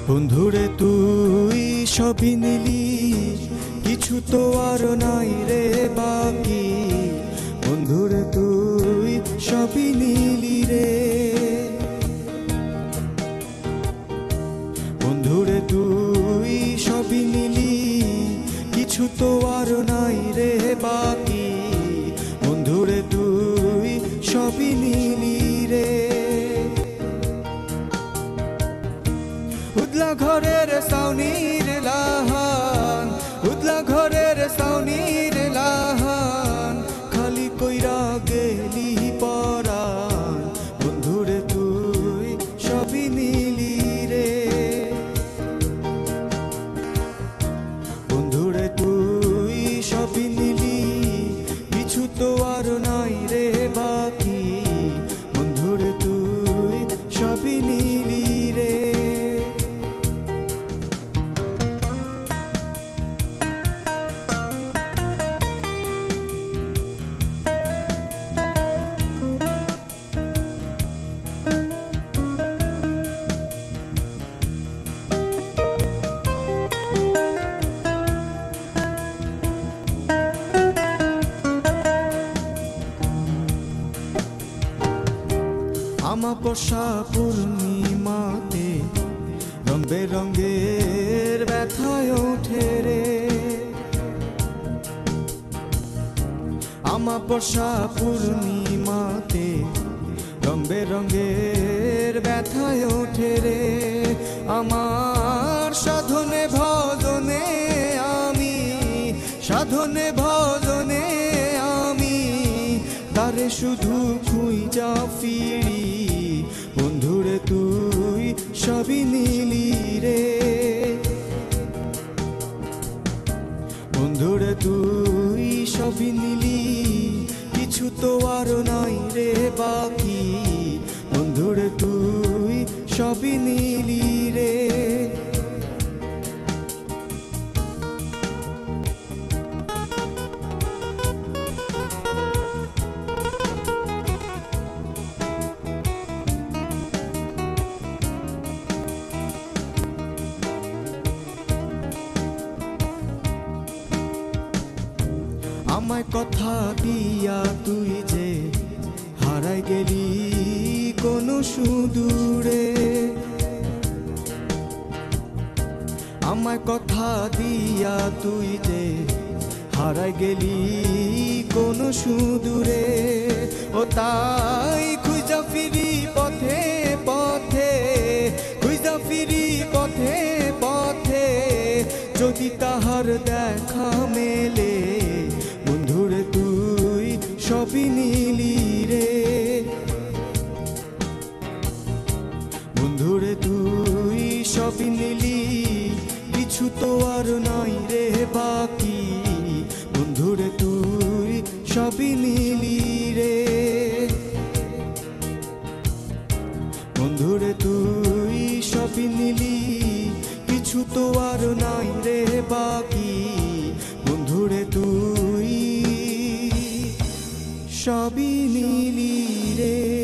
বন্ধুরে তুই সবই নিলি, কিছু তো আর নাই রে বাকি। বন্ধুরে তুই সবই নিলি রে, বন্ধুরে তুই সবই নিলি, কিছু তো আর নাই রে বাকি। বন্ধুরে তুই সবই নিলি রে। উদলা ঘরের সাউনির লাহান, উদলা ঘরের সাউনির লাহান, খালি কইরা গেলি পরাণ। বন্ধুরে তুই সবই নিলি রে, বন্ধুরে তুই সবই নিলি, কিছু তো আর নাই রে বাকি। বন্ধুরে তুই সবই নিলি রে। আমাবস্যা পূর্ণিমাতে রং বেরঙের ব্যথায় ওঠে রে। আমাবস্যা পূর্ণিমাতে রং বেরঙের ব্যথায় ওঠে রে। আমার সাধনে ভজনে আমি, সাধনে ভজনে আমি, তারে শুধু খুঁজা ফিরি। বন্ধুরে তুই সবই নিলি রে, বন্ধুরে তুই সবই নিলি, কিছু তো আর নাই রে বাকি। বন্ধুরে তুই সবই নিলি রে। আমায় কথা দিয়া তুই যে হারাই গেলি কোন সুদূরে। আমায় কথা দিয়া তুই যে হারাই গেলি কোন সুদূরে। ও তাই খুঁজা ফিরি পথে পথে, খুঁজা ফিরি পথে পথে, যদি তাহার দেখা মেলে। বন্ধুরে তুই সবই নিলি রে, বন্ধুরে তুই সবই নিলি, কিছু তো আর নাই রে বাকি। বন্ধুরে তুই সবই নিলি রে, বন্ধুরে তুই সবই নিলি, কিছু তো আর নাই রে বাকি। বন্ধুরে তুই সবই নিলি রে।